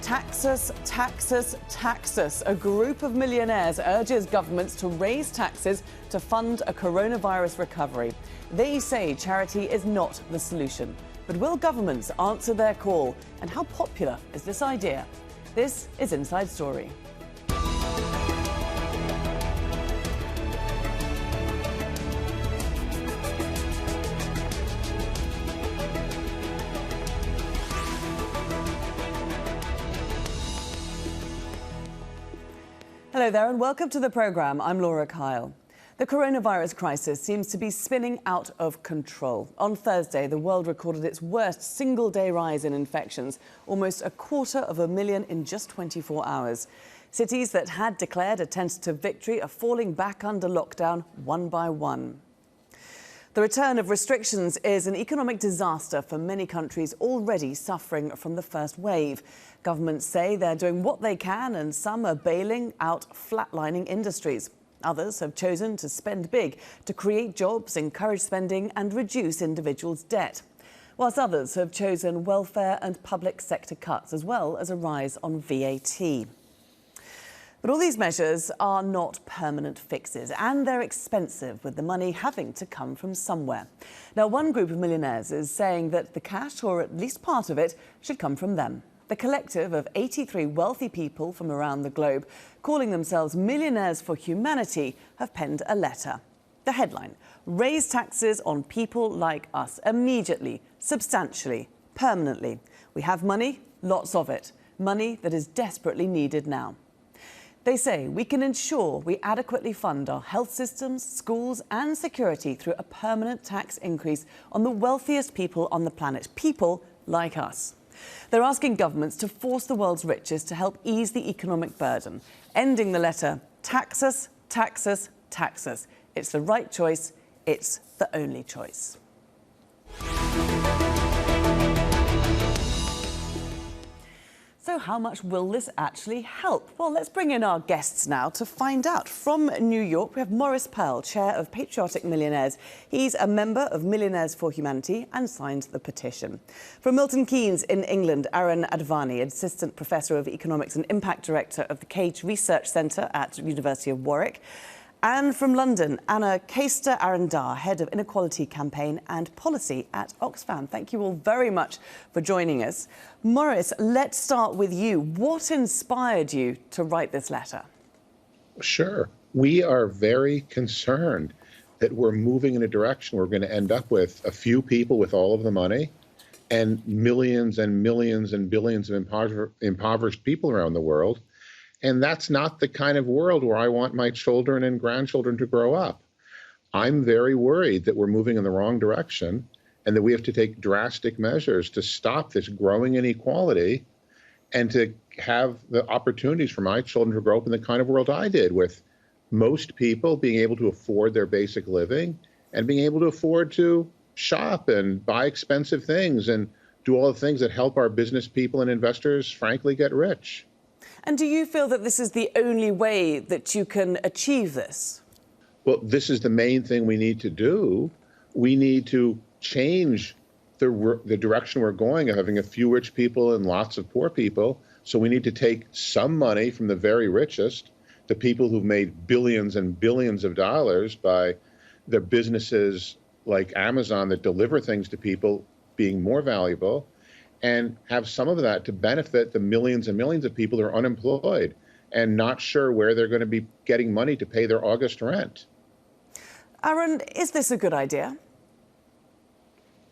Taxes, taxes, taxes. A group of millionaires urges governments to raise taxes to fund a coronavirus recovery. They say charity is not the solution. But will governments answer their call? And how popular is this idea? This is Inside Story. Hello there and welcome to the programme. I'm Laura Kyle. The coronavirus crisis seems to be spinning out of control. On Thursday, the world recorded its worst single-day rise in infections, almost 250,000 in just 24 hours. Cities that had declared a tentative victory are falling back under lockdown one by one. The return of restrictions is an economic disaster for many countries already suffering from the first wave. Governments say they're doing what they can and some are bailing out flatlining industries. Others have chosen to spend big to create jobs, encourage spending and reduce individuals' debt. Whilst others have chosen welfare and public sector cuts, as well as a rise on VAT. But all these measures are not permanent fixes and they're expensive, with the money having to come from somewhere. Now, one group of millionaires is saying that the cash, or at least part of it, should come from them. The collective of 83 wealthy people from around the globe, calling themselves Millionaires for Humanity, have penned a letter. The headline: raise taxes on people like us immediately, substantially, permanently. We have money, lots of it, money that is desperately needed now. They say we can ensure we adequately fund our health systems, schools and security through a permanent tax increase on the wealthiest people on the planet, people like us. They're asking governments to force the world's richest to help ease the economic burden, ending the letter: taxes, taxes, taxes. It's the right choice. It's the only choice. So how much will this actually help? Well, let's bring in our guests now to find out. From New York, we have Maurice Pearl, Chair of Patriotic Millionaires. He's a member of Millionaires for Humanity and signed the petition. From Milton Keynes in England, Aaron Advani, Assistant Professor of Economics and Impact Director of the Cage Research Centre at University of Warwick. And from London, Anna Keister-Arendar, Head of Inequality Campaign and Policy at Oxfam. Thank you all very much for joining us. Maurice, let's start with you. What inspired you to write this letter? Sure. We are very concerned that we're moving in a direction we're going to end up with a few people with all of the money and millions and millions and billions of impoverished people around the world. And that's not the kind of world where I want my children and grandchildren to grow up. I'm very worried that we're moving in the wrong direction and that we have to take drastic measures to stop this growing inequality and to have the opportunities for my children to grow up in the kind of world I did, with most people being able to afford their basic living and being able to afford to shop and buy expensive things and do all the things that help our business people and investors, frankly, get rich. And do you feel that this is the only way that you can achieve this? Well, this is the main thing we need to do. We need to change the direction we're going of having a few rich people and lots of poor people. So we need to take some money from the very richest, the people who've made billions and billions of dollars by their businesses like Amazon that deliver things to people being more valuable, and have some of that to benefit the millions and millions of people who are unemployed and not sure where they're going to be getting money to pay their August rent. Aaron, is this a good idea?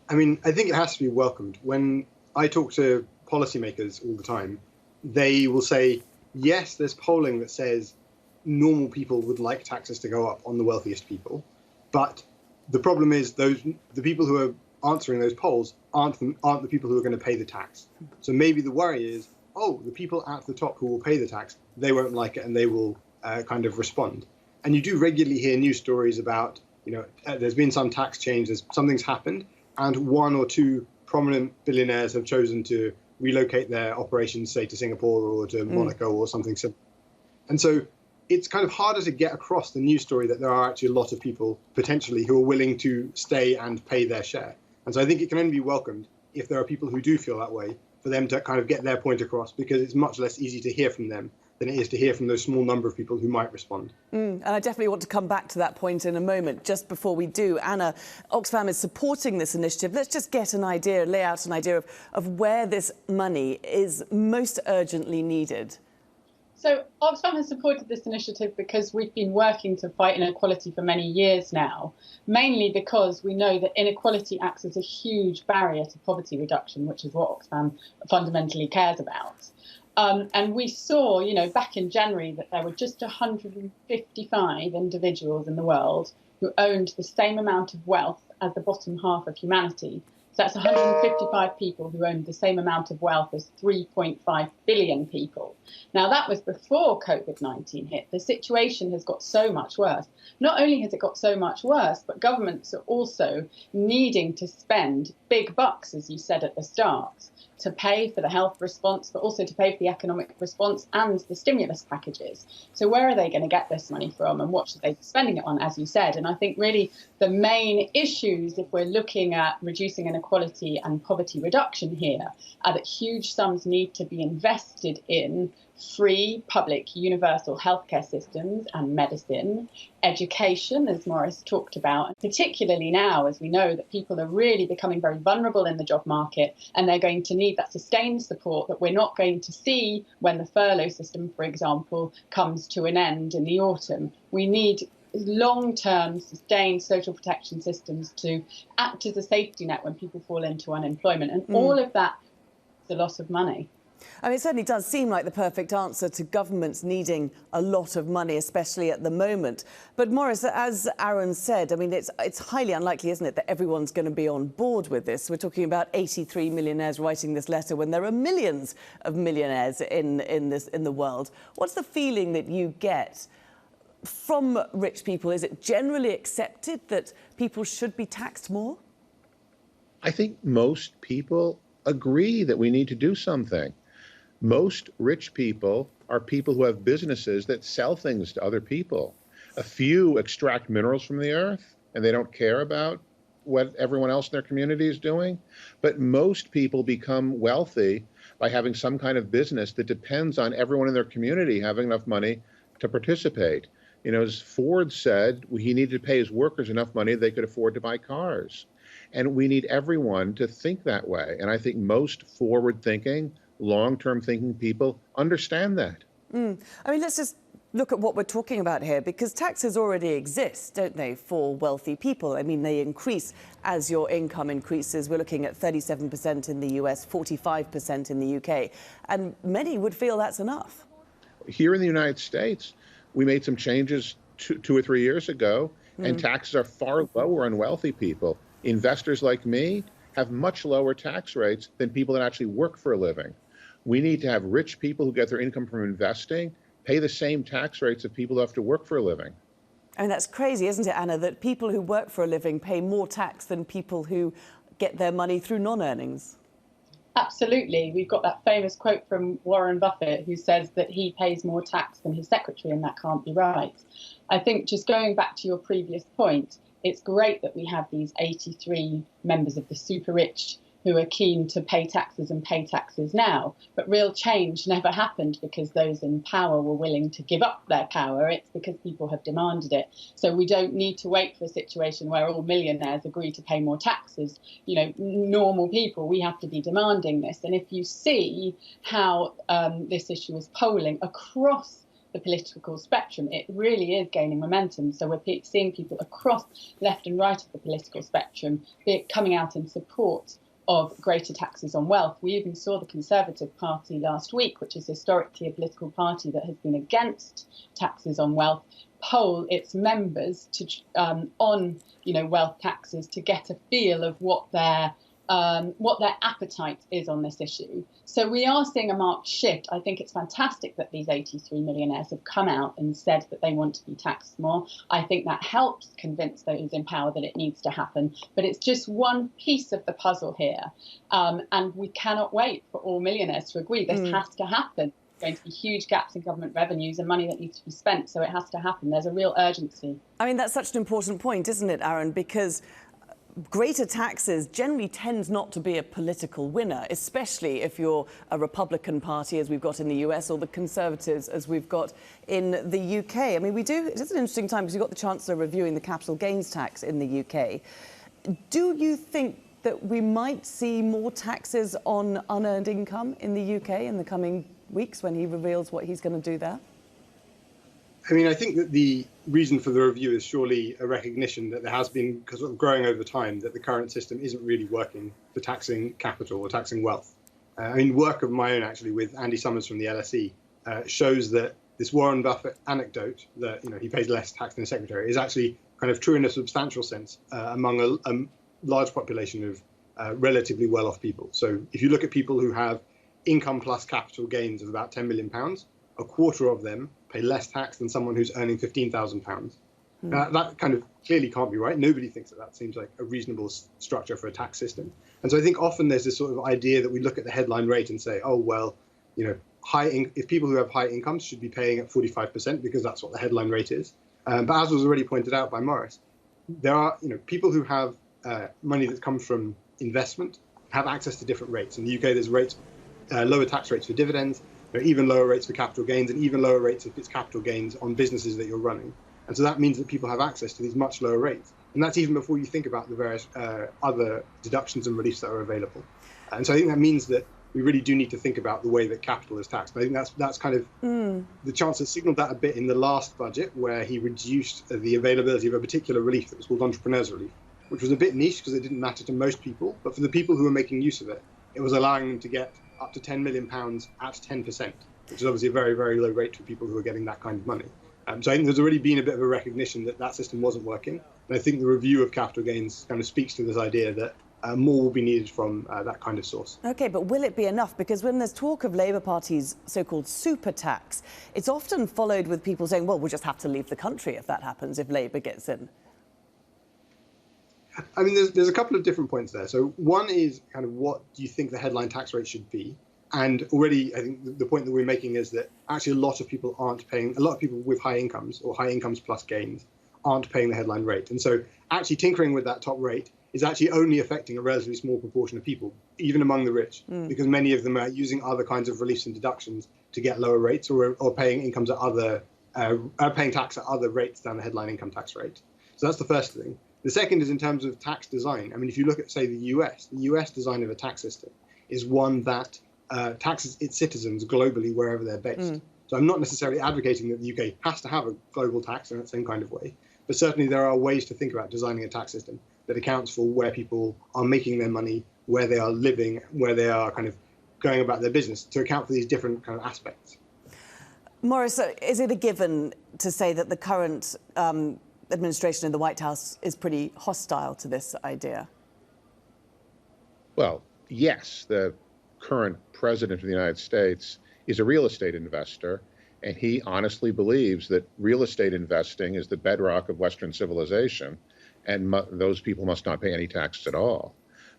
I mean, I think it has to be welcomed. When I talk to policymakers all the time, they will say, yes, there's polling that says normal people would like taxes to go up on the wealthiest people. But the problem is the people who are answering those polls aren't the people who are going to pay the tax. So maybe the worry is, oh, the people at the top who will pay the tax, they won't like it and they will kind of respond. And you do regularly hear news stories about, there's been some tax change, something's happened, and one or two prominent billionaires have chosen to relocate their operations, say, to Singapore or to Monaco or something similar. And so it's kind of harder to get across the news story that there are actually a lot of people potentially who are willing to stay and pay their share. And so I think it can only be welcomed if there are people who do feel that way, for them to kind of get their point across, because it's much less easy to hear from them than it is to hear from those small number of people who might respond. And I definitely want to come back to that point in a moment. Just before we do, Anna, Oxfam is supporting this initiative. Let's just get an idea, lay out an idea of where this money is most urgently needed. So Oxfam has supported this initiative because we've been working to fight inequality for many years now, mainly because we know that inequality acts as a huge barrier to poverty reduction, which is what Oxfam fundamentally cares about. And we saw, back in January that there were just 155 individuals in the world who owned the same amount of wealth as the bottom half of humanity. So that's 155 people who owned the same amount of wealth as 3.5 billion people. Now, that was before COVID-19 hit. The situation has got so much worse. Not only has it got so much worse, but governments are also needing to spend big bucks, as you said at the start, to pay for the health response, but also to pay for the economic response and the stimulus packages. So where are they going to get this money from, and what should they be spending it on, as you said? And I think really the main issues, if we're looking at reducing inequality and poverty reduction here, are that huge sums need to be invested in free, public, universal healthcare systems and medicine, education, as Maurice talked about, and particularly now, as we know that people are really becoming very vulnerable in the job market, and they're going to need that sustained support that we're not going to see when the furlough system, for example, comes to an end in the autumn. We need long-term sustained social protection systems to act as a safety net when people fall into unemployment, and all of that is a loss of money. I mean, it certainly does seem like the perfect answer to governments needing a lot of money, especially at the moment. But Maurice, as Aaron said, I mean, it's highly unlikely, isn't it, that everyone's going to be on board with this? We're talking about 83 millionaires writing this letter when there are millions of millionaires in the world. What's the feeling that you get from rich people? Is it generally accepted that people should be taxed more? I think most people agree that we need to do something. Most rich people are people who have businesses that sell things to other people. A few extract minerals from the earth, and they don't care about what everyone else in their community is doing. But most people become wealthy by having some kind of business that depends on everyone in their community having enough money to participate. As Ford said, he needed to pay his workers enough money they could afford to buy cars. And we need everyone to think that way. And I think most forward-thinking, long-term thinking people understand that. I mean, let's just look at what we're talking about here, because taxes already exist, don't they, for wealthy people? I mean, they increase as your income increases. We're looking at 37% in the US, 45% in the UK, and many would feel that's enough. Here in the United States, we made some changes 2 or 3 years ago, and taxes are far lower on wealthy people. Investors like me have much lower tax rates than people that actually work for a living. We need to have rich people who get their income from investing pay the same tax rates of people who have to work for a living. I mean, that's crazy, isn't it, Anna, that people who work for a living pay more tax than people who get their money through non-earnings? Absolutely. We've got that famous quote from Warren Buffett, who says that he pays more tax than his secretary, and that can't be right. I think, just going back to your previous point, it's great that we have these 83 members of the super rich who are keen to pay taxes and pay taxes now. But real change never happened because those in power were willing to give up their power. It's because people have demanded it. So we don't need to wait for a situation where all millionaires agree to pay more taxes. Normal people, we have to be demanding this. And if you see how this issue is polling across the political spectrum, it really is gaining momentum. So we're seeing people across left and right of the political spectrum coming out in support of greater taxes on wealth. We even saw the Conservative Party last week, which is historically a political party that has been against taxes on wealth, poll its members to on wealth taxes to get a feel of what their appetite is on this issue. So we are seeing a marked shift. I think it's fantastic that these 83 millionaires have come out and said that they want to be taxed more. I think that helps convince those in power that it needs to happen. But it's just one piece of the puzzle here. And we cannot wait for all millionaires to agree. This has to happen. There's going to be huge gaps in government revenues and money that needs to be spent. So it has to happen. There's a real urgency. I mean, that's such an important point, isn't it, Aaron? Because greater taxes generally tend not to be a political winner, especially if you're a Republican Party, as we've got in the US, or the Conservatives, as we've got in the UK. I mean, it's an interesting time because you've got the Chancellor reviewing the capital gains tax in the UK. Do you think that we might see more taxes on unearned income in the UK in the coming weeks when he reveals what he's going to do there? I mean, I think that the reason for the review is surely a recognition that there has been, because of growing over time, that the current system isn't really working for taxing capital or taxing wealth. I mean, work of my own, actually, with Andy Summers from the LSE shows that this Warren Buffett anecdote that, he pays less tax than his secretary is actually kind of true in a substantial sense among a large population of relatively well-off people. So if you look at people who have income plus capital gains of about £10 million, a quarter of them pay less tax than someone who's earning £15,000. That kind of clearly can't be right. Nobody thinks that seems like a reasonable structure for a tax system. And so I think often there's this sort of idea that we look at the headline rate and say, oh, well, if people who have high incomes should be paying at 45% because that's what the headline rate is. But as was already pointed out by Morris, there are people who have money that comes from investment have access to different rates. In the UK, there's lower tax rates for dividends, even lower rates for capital gains, and even lower rates if it's capital gains on businesses that you're running. And so that means that people have access to these much lower rates. And that's even before you think about the various other deductions and reliefs that are available. And so I think that means that we really do need to think about the way that capital is taxed. I think that's kind of the Chancellor signalled that a bit in the last budget, where he reduced the availability of a particular relief that was called entrepreneurs relief, which was a bit niche because it didn't matter to most people. But for the people who were making use of it, it was allowing them to get up to £10 million at 10%, which is obviously a very, very low rate for people who are getting that kind of money. So I think there's already been a bit of a recognition that that system wasn't working. And I think the review of capital gains kind of speaks to this idea that more will be needed from that kind of source. OK, but will it be enough? Because when there's talk of Labour Party's so-called super tax, it's often followed with people saying, well, we'll just have to leave the country if that happens, if Labour gets in. I mean, there's a couple of different points there. So one is kind of what do you think the headline tax rate should be? And already, I think the point that we're making is that actually a lot of people with high incomes or high incomes plus gains aren't paying the headline rate. And so actually tinkering with that top rate is actually only affecting a relatively small proportion of people, even among the rich, because many of them are using other kinds of reliefs and deductions to get lower rates or paying incomes at paying tax at other rates than the headline income tax rate. So that's the first thing. The second is in terms of tax design. I mean, if you look at, say, the US design of a tax system is one that taxes its citizens globally wherever they're based. So I'm not necessarily advocating that the UK has to have a global tax in that same kind of way, but certainly there are ways to think about designing a tax system that accounts for where people are making their money, where they are living, where they are kind of going about their business, to account for these different kind of aspects. Morris, is it a given to say that the current administration in the White House is pretty hostile to this idea? Well, yes, the current president of the United States is a real estate investor, and he honestly believes that real estate investing is the bedrock of Western civilization, and those people must not pay any taxes at all.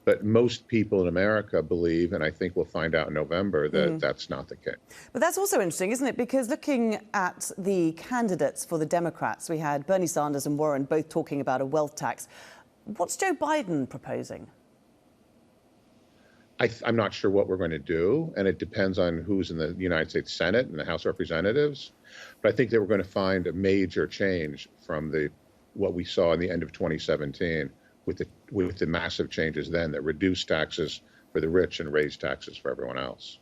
But most people in America believe, and I think we'll find out in November, that that's not the case. But that's also interesting, isn't it? Because looking at the candidates for the Democrats, we had Bernie Sanders and Warren both talking about a wealth tax. What's Joe Biden proposing? I'm not sure what we're going to do, and it depends on who's in the United States Senate and the House of Representatives. But I think that we're going to find a major change from what we saw in the end of 2017 with the massive changes then that reduced taxes for the rich and raised taxes for everyone else.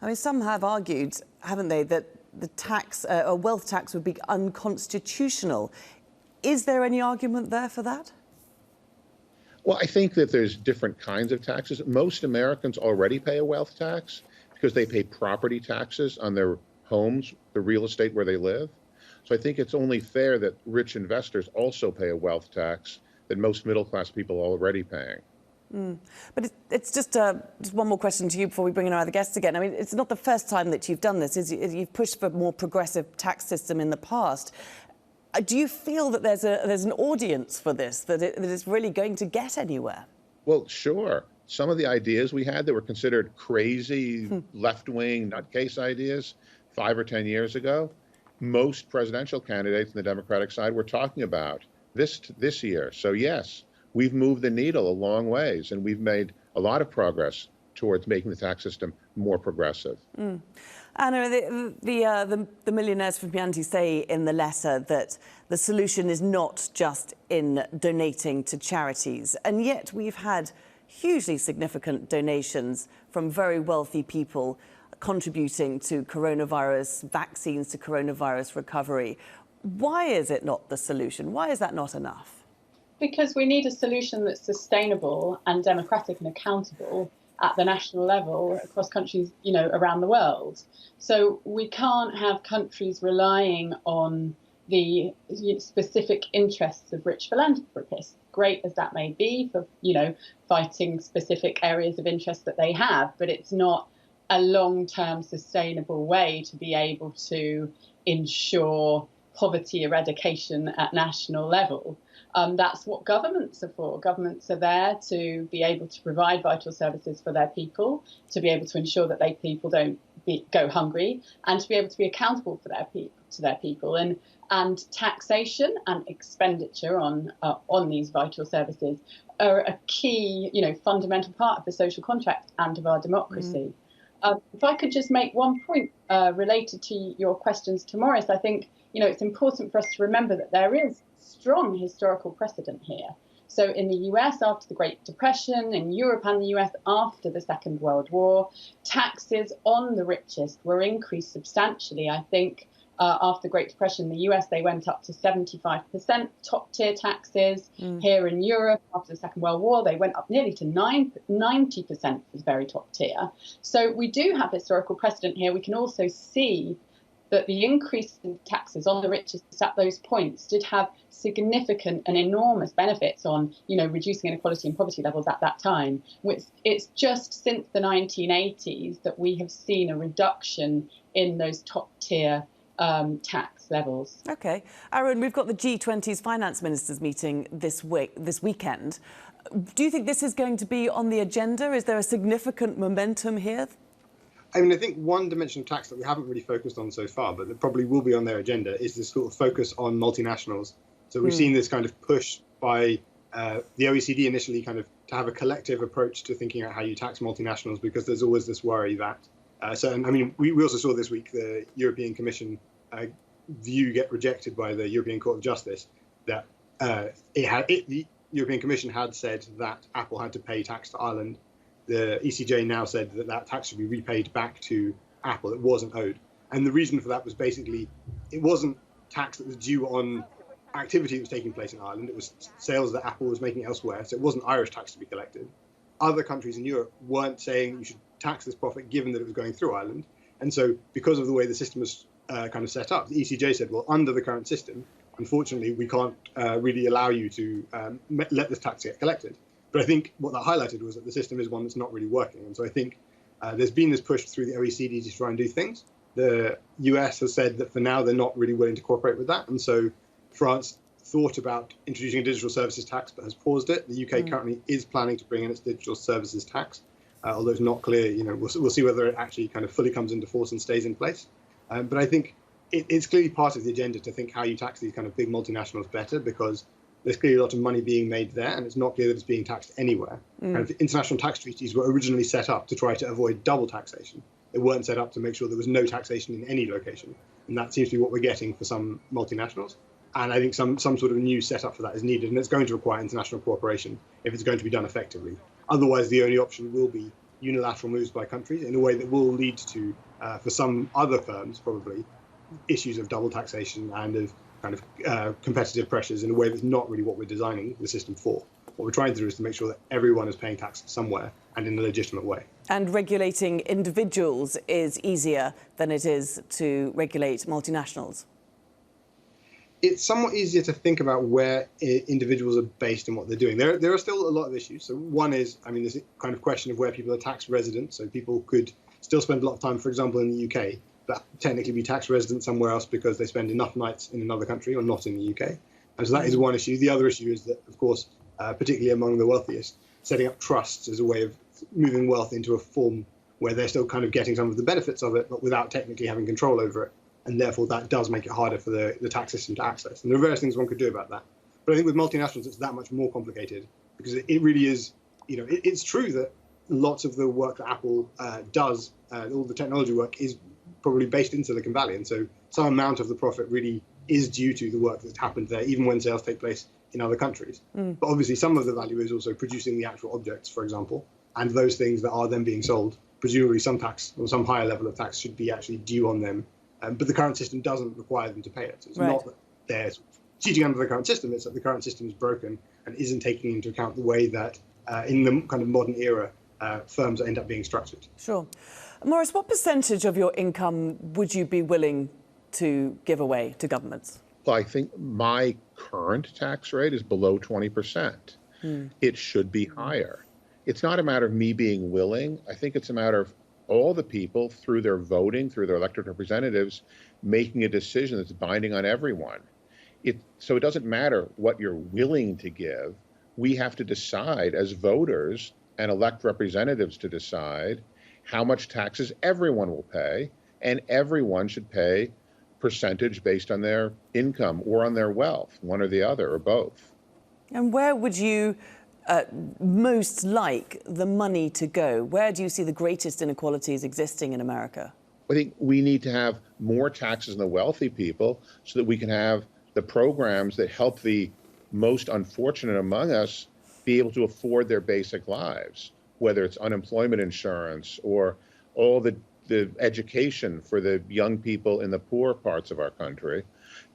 I mean, some have argued, haven't they, that the tax, a wealth tax would be unconstitutional. Is there any argument there for that? Well, I think that there's different kinds of taxes. Most Americans already pay a wealth tax because they pay property taxes on their homes, the real estate where they live. So I think it's only fair that rich investors also pay a wealth tax that most middle-class people are already paying. But it's just one more question to you before we bring in our other guests again. I mean, it's not the first time that you've done this. You've pushed for a more progressive tax system in the past. Do you feel that there's an audience for this, that it's really going to get anywhere? Well, sure. Some of the ideas we had that were considered crazy, left-wing, nutcase ideas 5 or 10 years ago, most presidential candidates on the Democratic side were talking about this year. So yes, we've moved the needle a long ways, and we've made a lot of progress towards making the tax system more progressive. Anna, the millionaires from humanity say in the letter that the solution is not just in donating to charities, and yet we've had hugely significant donations from very wealthy people contributing to coronavirus vaccines, to coronavirus recovery. Why is it not the solution? Why is that not enough? Because we need a solution that's sustainable and democratic and accountable at the national level across countries, around the world. So we can't have countries relying on the specific interests of rich philanthropists, great as that may be for, fighting specific areas of interest that they have, but it's not a long-term sustainable way to be able to ensure poverty eradication at national level. That's what governments are for. Governments are there to be able to provide vital services for their people, to be able to ensure that people don't go hungry, and to be able to be accountable for their people. And taxation and expenditure on these vital services are a key, fundamental part of the social contract and of our democracy. If I could just make one point related to your questions to Maurice, I think it's important for us to remember that there is strong historical precedent here. So in the US after the Great Depression, in Europe and the US after the Second World War, taxes on the richest were increased substantially. I think after the Great Depression, in the US, they went up to 75% top-tier taxes. Here in Europe, after the Second World War, they went up nearly to 90% for the very top tier. So we do have historical precedent here. We can also see that the increase in taxes on the richest at those points did have significant and enormous benefits on, reducing inequality and poverty levels at that time. It's just since the 1980s that we have seen a reduction in those top-tier tax levels. OK. Aaron, we've got the G20's finance ministers meeting this weekend. Do you think this is going to be on the agenda? Is there a significant momentum here? I mean, I think one dimension of tax that we haven't really focused on so far, but that probably will be on their agenda, is this sort of focus on multinationals. So we've seen this kind of push by the OECD initially kind of to have a collective approach to thinking about how you tax multinationals, because there's always this worry that we also saw this week the European Commission view get rejected by the European Court of Justice, that the European Commission had said that Apple had to pay tax to Ireland. The ECJ now said that that tax should be repaid back to Apple. It wasn't owed. And the reason for that was basically it wasn't tax that was due on activity that was taking place in Ireland. It was sales that Apple was making elsewhere. So it wasn't Irish tax to be collected. Other countries in Europe weren't saying you should tax this profit given that it was going through Ireland. And so because of the way the system was kind of set up, the ECJ said, well, under the current system, unfortunately, we can't really allow you to let this tax get collected. But I think what that highlighted was that the system is one that's not really working. And so I think there's been this push through the OECD to try and do things. The US has said that for now, they're not really willing to cooperate with that. And so France thought about introducing a digital services tax, but has paused it. The UK currently is planning to bring in its digital services tax, although it's not clear, we'll see whether it actually kind of fully comes into force and stays in place. But I think it's clearly part of the agenda to think how you tax these kind of big multinationals better, because there's clearly a lot of money being made there, and it's not clear that it's being taxed anywhere. Kind of international tax treaties were originally set up to try to avoid double taxation. They weren't set up to make sure there was no taxation in any location. And that seems to be what we're getting for some multinationals. And I think some sort of new setup for that is needed, and it's going to require international cooperation if it's going to be done effectively. Otherwise, the only option will be unilateral moves by countries in a way that will lead to, for some other firms probably, issues of double taxation and of kind of competitive pressures in a way that's not really what we're designing the system for. What we're trying to do is to make sure that everyone is paying tax somewhere and in a legitimate way. And regulating individuals is easier than it is to regulate multinationals? It's somewhat easier to think about where individuals are based and what they're doing. There are still a lot of issues. So one is, this kind of question of where people are tax resident. So people could still spend a lot of time, for example, in the UK, but technically be tax resident somewhere else because they spend enough nights in another country or not in the UK. And so that is one issue. The other issue is that, of course, particularly among the wealthiest, setting up trusts as a way of moving wealth into a form where they're still kind of getting some of the benefits of it, but without technically having control over it. And therefore, that does make it harder for the tax system to access. And there are various things one could do about that. But I think with multinationals, it's that much more complicated because it really is, it's true that lots of the work that Apple does, all the technology work, is probably based in Silicon Valley. And so some amount of the profit really is due to the work that's happened there, even when sales take place in other countries. But obviously some of the value is also producing the actual objects, for example, and those things that are then being sold, presumably some tax or some higher level of tax should be actually due on them. But the current system doesn't require them to pay it. So it's not that they're cheating under the current system, it's that the current system is broken and isn't taking into account the way that in the kind of modern era, firms end up being structured. Sure. Maurice, what percentage of your income would you be willing to give away to governments? Well, I think my current tax rate is below 20%. It should be higher. It's not a matter of me being willing. I think it's a matter of all the people, through their voting, through their elected representatives, making a decision that's binding on everyone. So it doesn't matter what you're willing to give. We have to decide as voters and elect representatives to decide how much taxes everyone will pay, and everyone should pay percentage based on their income or on their wealth, one or the other, or both. And where would you most like the money to go? Where do you see the greatest inequalities existing in America? I think we need to have more taxes on the wealthy people so that we can have the programs that help the most unfortunate among us be able to afford their basic lives, whether it's unemployment insurance or all the education for the young people in the poor parts of our country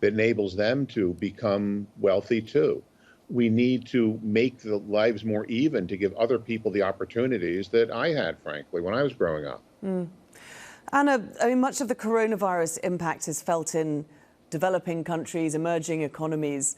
that enables them to become wealthy too. We need to make the lives more even to give other people the opportunities that I had, frankly, when I was growing up. Anna, I mean, much of the coronavirus impact is felt in developing countries, emerging economies.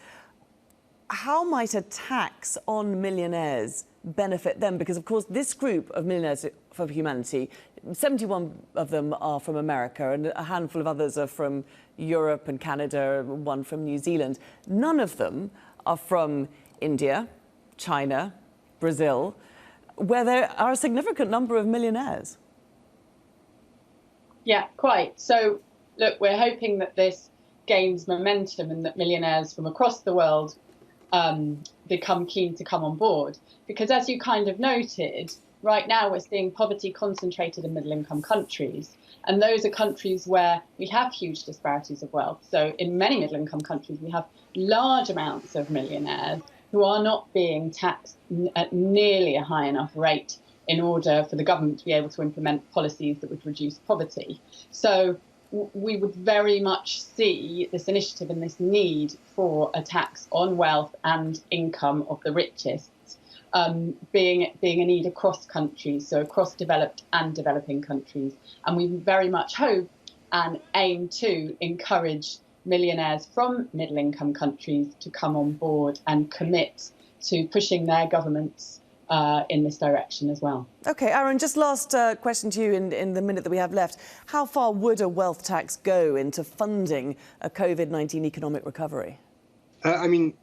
How might a tax on millionaires benefit them? Because, of course, this group of Millionaires for Humanity, 71 of them are from America and a handful of others are from Europe and Canada, one from New Zealand. None of them are from India, China, Brazil, where there are a significant number of millionaires. Yeah, quite. So, look, we're hoping that this gains momentum and that millionaires from across the world become keen to come on board. Because as you kind of noted, right now we're seeing poverty concentrated in middle-income countries. And those are countries where we have huge disparities of wealth. So in many middle-income countries, we have large amounts of millionaires who are not being taxed at nearly a high enough rate in order for the government to be able to implement policies that would reduce poverty. So we would very much see this initiative and this need for a tax on wealth and income of the richest being a need across countries, so across developed and developing countries. And we very much hope and aim to encourage millionaires from middle-income countries to come on board and commit to pushing their governments in this direction as well. OK, Aaron, just last question to you in the minute that we have left. How far would a wealth tax go into funding a COVID-19 economic recovery? I mean,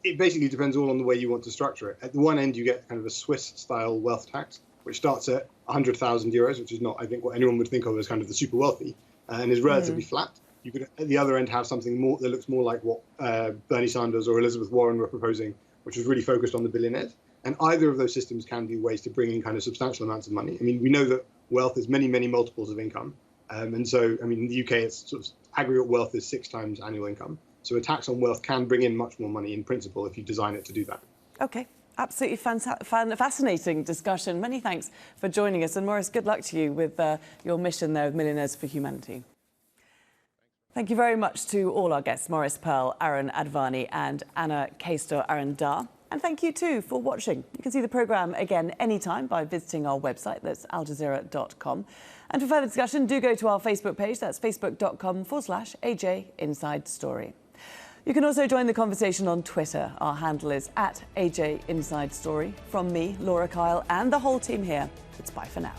it basically depends all on the way you want to structure it. At the one end, you get kind of a Swiss-style wealth tax, which starts at 100,000 euros, which is not, I think, what anyone would think of as kind of the super wealthy, and is relatively flat. You could, at the other end, have something more that looks more like what Bernie Sanders or Elizabeth Warren were proposing, which was really focused on the billionaires. And either of those systems can be ways to bring in kind of substantial amounts of money. I mean, we know that wealth is many, many multiples of income. And so, I mean, in the UK, it's sort of aggregate wealth is 6 times annual income. So a tax on wealth can bring in much more money in principle if you design it to do that. OK, absolutely fascinating discussion. Many thanks for joining us. And Maurice, good luck to you with your mission there with Millionaires for Humanity. Thank you very much to all our guests, Maurice Pearl, Aaron Advani and Anna Castor-Arendar. And thank you too for watching. You can see the programme again anytime by visiting our website, that's aljazeera.com. And for further discussion, do go to our Facebook page, that's facebook.com/AJ Inside Story. You can also join the conversation on Twitter. Our handle is @AJ Inside Story. From me, Laura Kyle, and the whole team here, it's bye for now.